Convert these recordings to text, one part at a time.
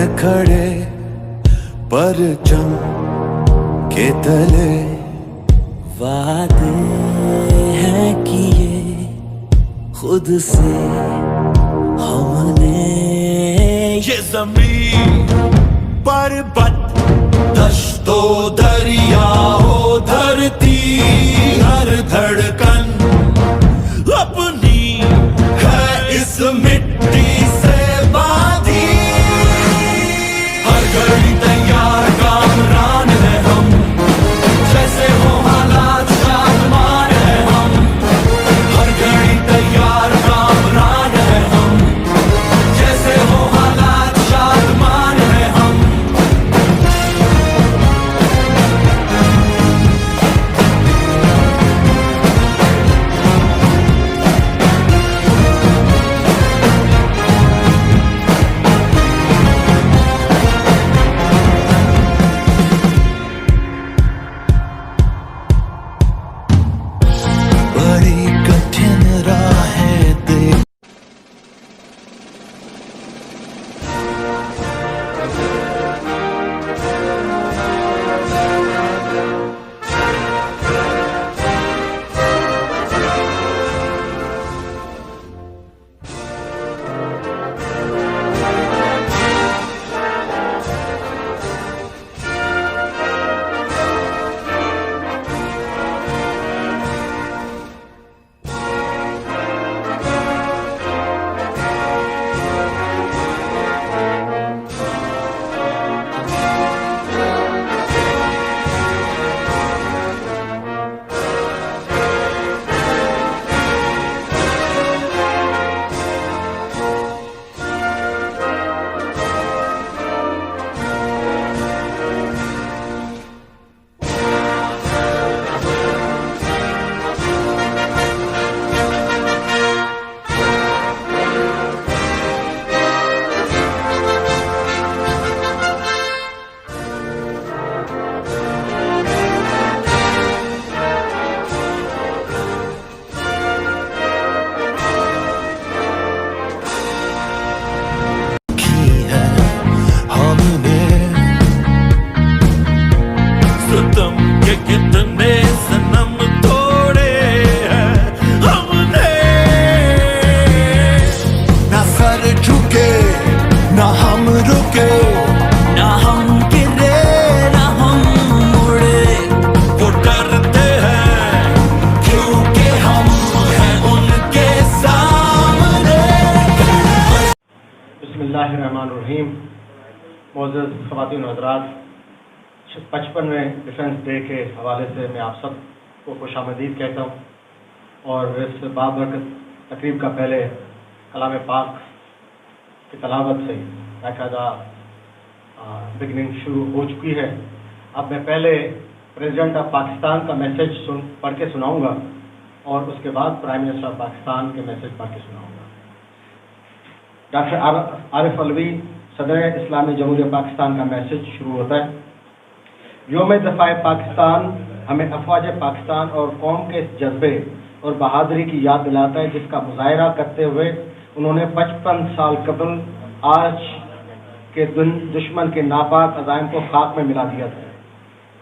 हैं खड़े परचम के तले, वादे हैं किए खुद से हमने। ये जमीन पर्वत दश्तो दरियाओ धरती हर धड़कन अपनी है इस मिट्टी से बांधी। हर घड़ी तैयार कामरान है हम, जैसे हो हालात सामान है हम। हर घड़ी तैयार कामरान है हम, जैसे हो हालात सामान है हम। बड़ी कठिन राह है देख सितम के कितने सनम तोड़े हैं हमने। ना सर झुके ना हम रुके, ना हम गिरे ना हम मुड़े, वो डरते हैं क्योंकि हम हैं उनके सामने। बिस्मिल्लाहिर्रहमानिर्रहीम। मोअज़्ज़ज़ ख़वातीन और हज़रात, 55वें डिफेंस डे के हवाले से मैं आप सब को खुशामदीद कहता हूँ। और इस बाबरकत तकरीब का पहले कलाम पाक की तलावत से बाकायदा बिगनिंग शुरू हो चुकी है। अब मैं पहले प्रेसिडेंट ऑफ पाकिस्तान का मैसेज पढ़ के सुनाऊँगा और उसके बाद प्राइम मिनिस्टर ऑफ पाकिस्तान के मैसेज पढ़ के सुनाऊँगा। डॉक्टर आरिफ अलवी सदर इस्लामी जमहूरियत पाकिस्तान का मैसेज शुरू होता है। योम दफ़ाए पाकिस्तान हमें अफवाज पाकिस्तान और कौम के जज्बे और बहादुरी की याद दिलाता है, जिसका मुजाहरा करते हुए उन्होंने 55 साल कबल आज के दिन दुश्मन के नापाक अज़ाइम को खाक में मिला दिया था।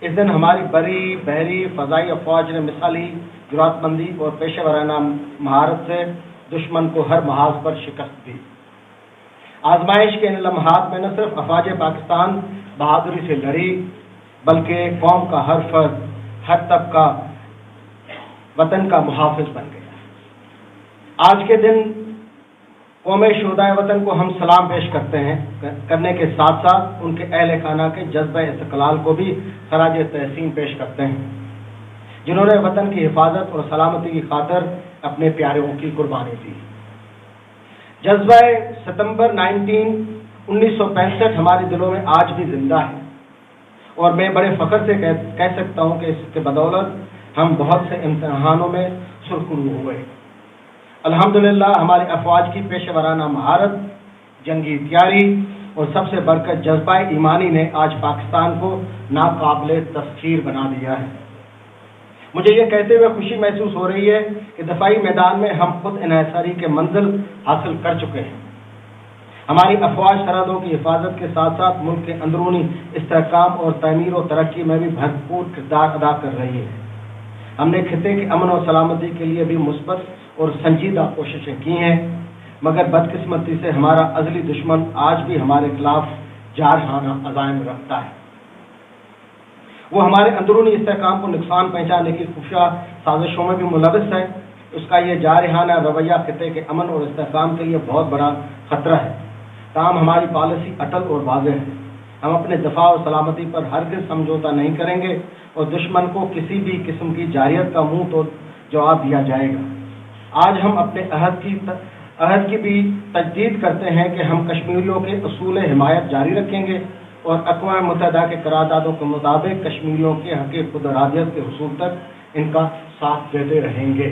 इस दिन हमारी बरी बहरी फ़ज़ाई अफवाज ने मिसाली जुरातमंदी और पेशेवराना महारत से दुश्मन को हर महाज पर शिकस्त दी। आजमाइश के इन लम्हात में न सिर्फ अफवाज पाकिस्तान बहादुरी से लड़ी, बल्कि कौम का हर फर्द हर तबका वतन का मुहाफिज बन गया। आज के दिन कौम शुहदाए वतन को हम सलाम पेश करते हैं, करने के साथ साथ उनके अहल खाना के जज्बा इस्तक़लाल को भी खराज तहसीन पेश करते हैं, जिन्होंने वतन की हिफाजत और सलामती की खातिर अपने प्यारों की कुर्बानी दी। जज्बा सितंबर 1965 हमारे दिलों में आज भी जिंदा है और मैं बड़े फ़ख्र से कह सकता हूँ कि इसके बदौलत हम बहुत से इम्तिहानों में सुरखरू हुए। अल्हम्दुलिल्लाह हमारे अफवाज की पेशेवराना महारत, जंगी तैयारी और सबसे बढ़कर जज्बा ईमानी ने आज पाकिस्तान को नाकाबिले तस्खीर बना दिया है। मुझे ये कहते हुए खुशी महसूस हो रही है कि दफाई मैदान में हम खुद इन्हिसारी के मंजिल हासिल कर चुके हैं। हमारी अफवाज सरहदों की हिफाजत के साथ साथ मुल्क के अंदरूनी इस्तेहकाम और तमीर और तरक्की में भी भरपूर किरदार अदा कर रही है। हमने खिते के अमन और सलामती के लिए भी मुस्बत और संजीदा कोशिशें की हैं, मगर बदकिस्मती से हमारा अज़ली दुश्मन आज भी हमारे खिलाफ जारहाना अज़ाइम रखता है। वो हमारे अंदरूनी इस्तेहकाम को नुकसान पहुंचाने की खुफिया साजिशों में भी मुलविस है। उसका ये जारहाना रवैया खिते के अमन और इस्तेहकाम के लिए बहुत बड़ा खतरा है। ताहम हमारी पॉलिसी अटल और वाज़ेह है। हम अपने दफा और सलामती पर हरगिज़ समझौता नहीं करेंगे और दुश्मन को किसी भी किस्म की जारियत का मुंह तो जवाब दिया जाएगा। आज हम अपने अहद की भी तजदीद करते हैं कि हम कश्मीरियों के असूल हिमायत जारी रखेंगे और अक़वाम मुत्तहिदा के करारदादों के मुताबिक कश्मीरियों के हक़ खुद इरादियत के हुसूल तक इनका साथ देते रहेंगे।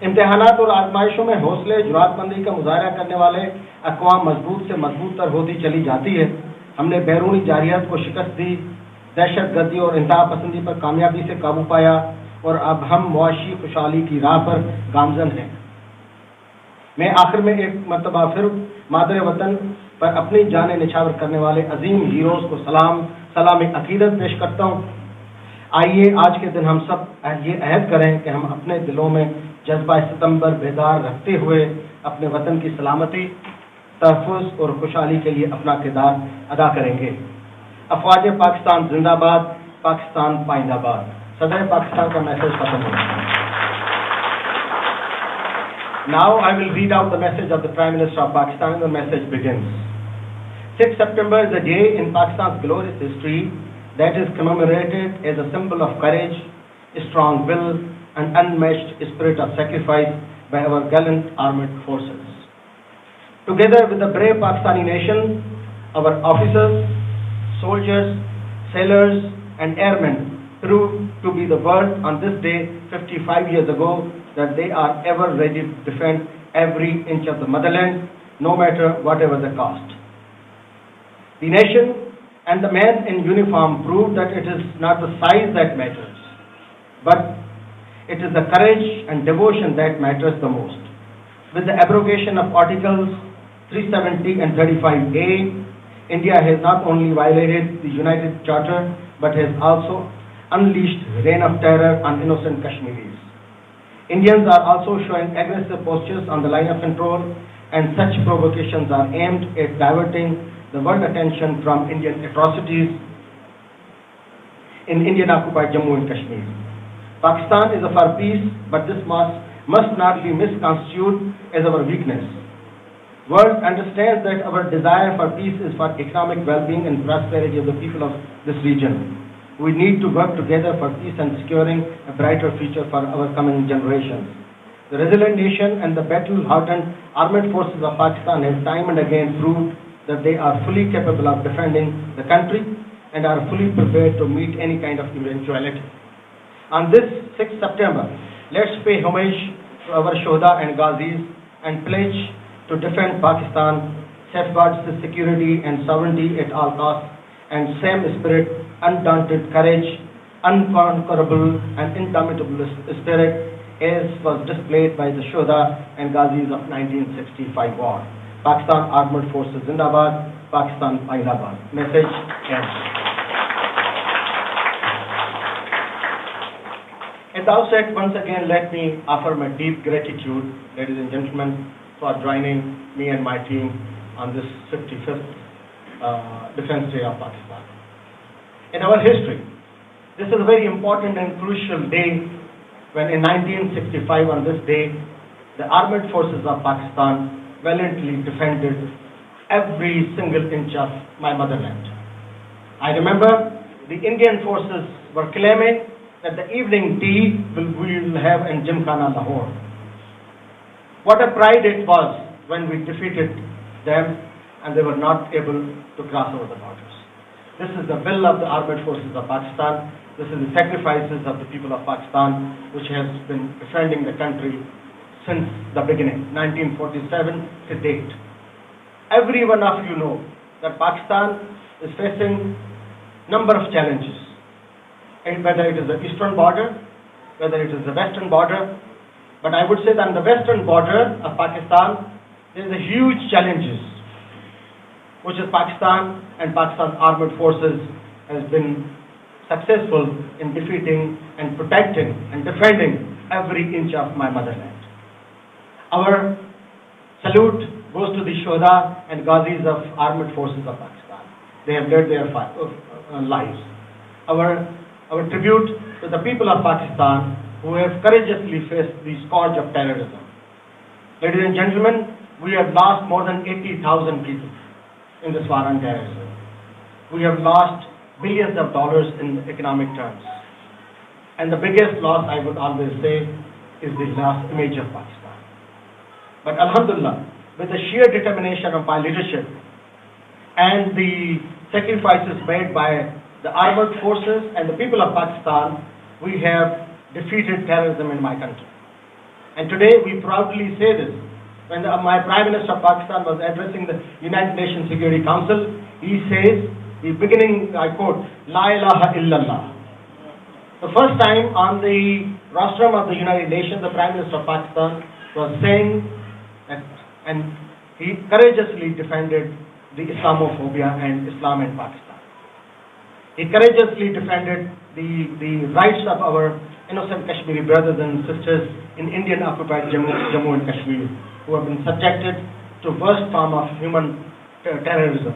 इम्तिहानात और आजमाइशों में हौसले जुरातमंदी का मुजाहरा करने वाले अक़वाम मजबूत से मजबूत तर होती चली जाती है। हमने बैरूनी जारियत को शिकस्त दी, दहशत गर्दी और इंतहा पसंदी पर कामयाबी से काबू पाया और अब हम मुआशी खुशहाली की राह पर गामजन हैं। मैं आखिर में एक मरतबा फिर मादर वतन पर अपनी जान निछावर करने वाले अजीम हीरोज़ को सलाम अकीदत पेश करता हूँ। आइए आज के दिन हम सब ये अहद करें कि हम अपने दिलों में जज्बा सितम्बर बेदार रखते हुए अपने वतन की सलामती, तहफ़्फ़ुज़ और खुशहाली के लिए अपना किरदार अदा करेंगे। अफ़वाज पाकिस्तान जिंदाबाद, पाकिस्तान पाइंदाबाद। सदर पाकिस्तान का मैसेज खत्म हुआ। Now I will read out the message of the Prime Minister of Pakistan and the message begins. 6 September is a day in Pakistan's glorious history that is commemorated as a symbol of courage, strong will and unmatched spirit of sacrifice by our gallant armed forces. Together with the brave Pakistani nation, our officers, soldiers, sailors and airmen proved to be the world on this day 55 years ago that they are ever ready to defend every inch of the motherland, no matter whatever the cost. The nation and the man in uniform proved that it is not the size that matters, but it is the courage and devotion that matters the most. With the abrogation of Articles 370 and 35A, India has not only violated the United Charter, but has also unleashed reign of terror on innocent Kashmiris. Indians are also showing aggressive postures on the line of control, and such provocations are aimed at diverting the world attention from Indian atrocities in Indian-occupied Jammu and Kashmir. Pakistan is for peace, but this must not be misconstrued as our weakness. World understands that our desire for peace is for economic well-being and prosperity of the people of this region. We need to work together for peace and securing a brighter future for our coming generations. The resilient nation and the battle-hardened armed forces of Pakistan have time and again proved that they are fully capable of defending the country and are fully prepared to meet any kind of eventuality. On this 6th September, let's pay homage to our Shohada and Ghazis and pledge to defend Pakistan, safeguard its security and sovereignty at all costs, and same spirit, undaunted courage, unconquerable and indomitable spirit as was displayed by the Shohada and Ghazis of 1965 war. Pakistan Armed Forces Zindabad, Pakistan Paindabad. Message ends. At the outset, once again, let me offer my deep gratitude, ladies and gentlemen, for joining me and my team on this 55th Defense Day of Pakistan. In our history, this is a very important and crucial day when in 1965 on this day, the armed forces of Pakistan valiantly defended every single inch of my motherland. I remember the Indian forces were claiming that the evening tea we will have in Gymkhana Lahore. What a pride it was when we defeated them and they were not able to cross over the borders. This is the will of the armed forces of Pakistan. This is the sacrifices of the people of Pakistan, which has been defending the country since the beginning, 1947 to date. Every one of you know that Pakistan is facing number of challenges, and whether it is the eastern border, whether it is the western border. But I would say that on the western border of Pakistan, there is a huge challenges which is Pakistan, and Pakistan's armed forces has been successful in defeating and protecting and defending every inch of my motherland. Our salute goes to the Shohada and Ghazis of armed forces of Pakistan. They have led their lives. Our tribute to the people of Pakistan who have courageously faced the scourge of terrorism. Ladies and gentlemen, we have lost more than 80,000 people in this war on terrorism. We have lost billions of dollars in economic terms. And the biggest loss, I would always say, is the lost image of Pakistan. But Alhamdulillah, with the sheer determination of my leadership and the sacrifices made by the armed forces and the people of Pakistan, we have defeated terrorism in my country. And today we proudly say this. When my Prime Minister of Pakistan was addressing the United Nations Security Council, he says, the beginning, I quote, La ilaha illallah. The first time on the rostrum of the United Nations, the Prime Minister of Pakistan was saying, and he courageously defended the Islamophobia and Islam in Pakistan. He courageously defended the rights of our innocent Kashmiri brothers and sisters in Indian-occupied Jammu and Kashmir, who have been subjected to worst form of human terrorism.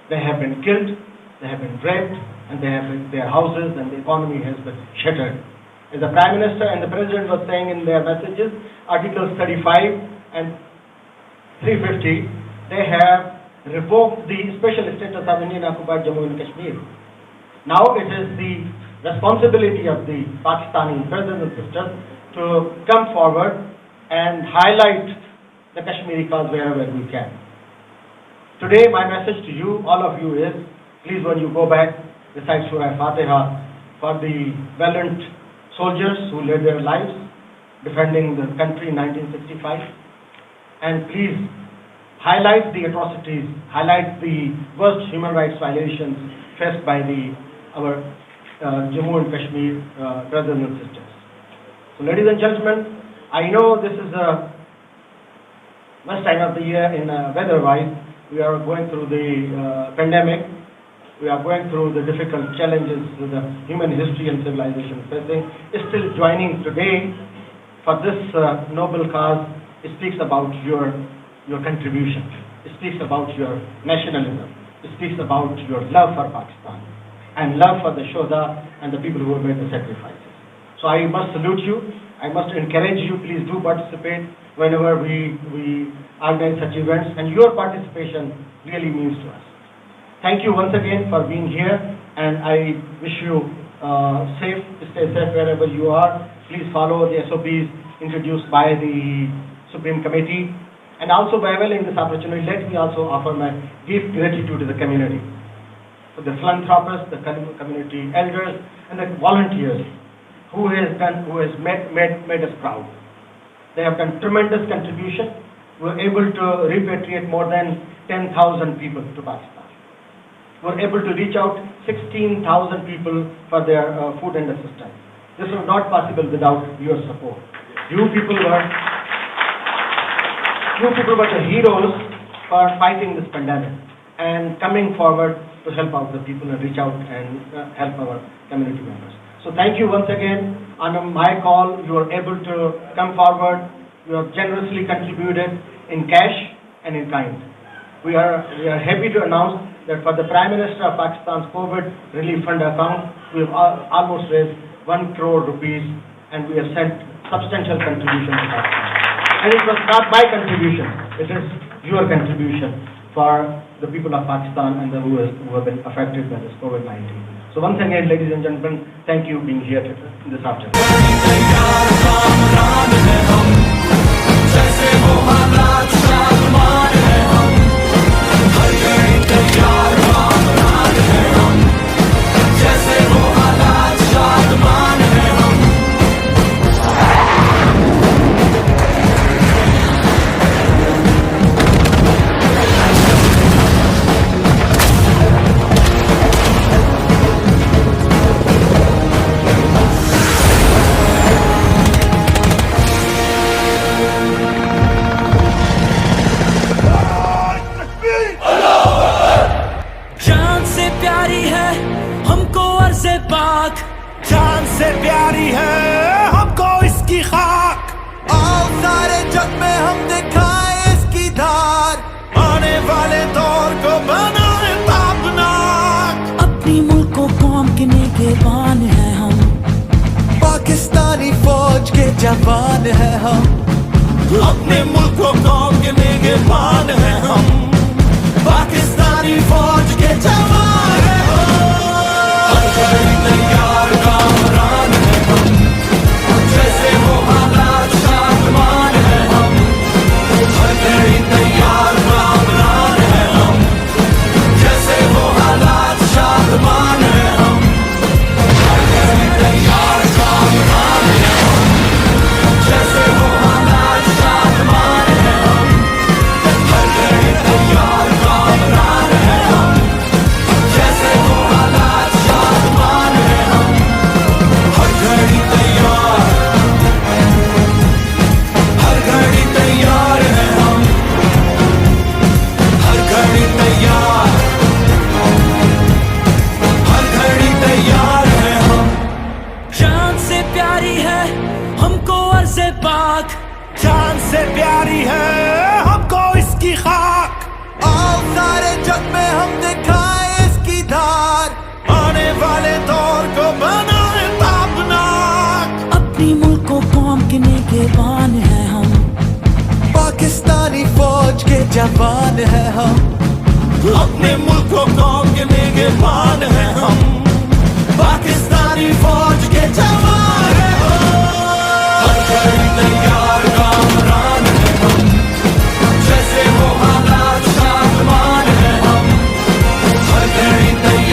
They have been killed, they have been raped, and their houses and the economy has been shattered. As the Prime Minister and the President were saying in their messages, Articles 35 and 350, they have revoked the special status of Indian-occupied Jammu and Kashmir. Now it is the responsibility of the Pakistani brothers and sisters to come forward and highlight the Kashmiri cause wherever we can. Today my message to you, all of you, is please, when you go back, recite Surah Fatiha for the valiant soldiers who led their lives defending the country in 1965, and please highlight the atrocities, highlight the worst human rights violations faced by our Jammu and Kashmir brothers and sisters. So ladies and gentlemen, I know this is the worst time of the year in weather-wise. We are going through the pandemic. We are going through the difficult challenges with the human history and civilization facing. Still joining today for this noble cause, it speaks about your contribution. It speaks about your nationalism. It speaks about your love for Pakistan and love for the Shohada and the people who have made the sacrifices. So I must salute you. I must encourage you. Please do participate whenever we organize such events, and your participation really means to us. Thank you once again for being here, and I wish you stay safe wherever you are. Please follow the SOPs introduced by the Supreme Committee. And also, by availing this opportunity, let me also offer my deep gratitude to the community, to the philanthropists, the community elders, and the volunteers who has made us proud. They have done tremendous contribution. We were able to repatriate more than 10,000 people to Pakistan. We were able to reach out 16,000 people for their food and assistance. This was not possible without your support. You people were the heroes for fighting this pandemic and coming forward to help out the people and reach out and help our community members. So thank you once again. On my call, you were able to come forward. You have generously contributed in cash and in kind. We are happy to announce that for the Prime Minister of Pakistan's COVID Relief Fund account, we have almost raised 1 crore rupees, and we have sent substantial contribution to Pakistan. And it was not my contribution, it is your contribution for the people of Pakistan and who have been affected by this COVID-19. So once again, ladies and gentlemen, thank you for being here this afternoon. प्यारी है हमको इसकी खाक। आओ सारे जग में हम दिखाए इसकी धार, आने वाले दौर को बनाए ताबनाक। अपनी मुल्क को कौम के निगहबान है हम, पाकिस्तानी फौज के जवान है हम। अपने मुल्क को कौम के निगहबान है हम, पाकिस्तानी फौज के जवान है हम। हर घड़ी तैयार कामरान है हम, जैसे वो हालात शादमान है हम। हर घड़ी तैयार कामरान है हम, जैसे वो हालात शादमान है हम। हर घड़ी तैयार कामरान है हम, जैसे वो हालात शादमान है हम। हर घड़ी तैयार कामरान है हम, जैसे वो हालात शादमान है हम। हर घड़ी तैयार, हर घड़ी तैयार है हम, हर घड़ी तैयार, हर घड़ी तैयार है हम। जान से प्यारी है हमको अर्ज़े पाक, जान से प्यारी है हमको इसकी खाक। आओ सारे जग में हम दिखाए इसकी धार, आने वाले दौर को बनाए ताबनाक। अपनी मुल्क को कौम के निगहबान है हम, पाकिस्तानी फौज के जवान है हम। अपने मुल्क को कौम के निगहबान है हम, पाकिस्तानी फौज के जवान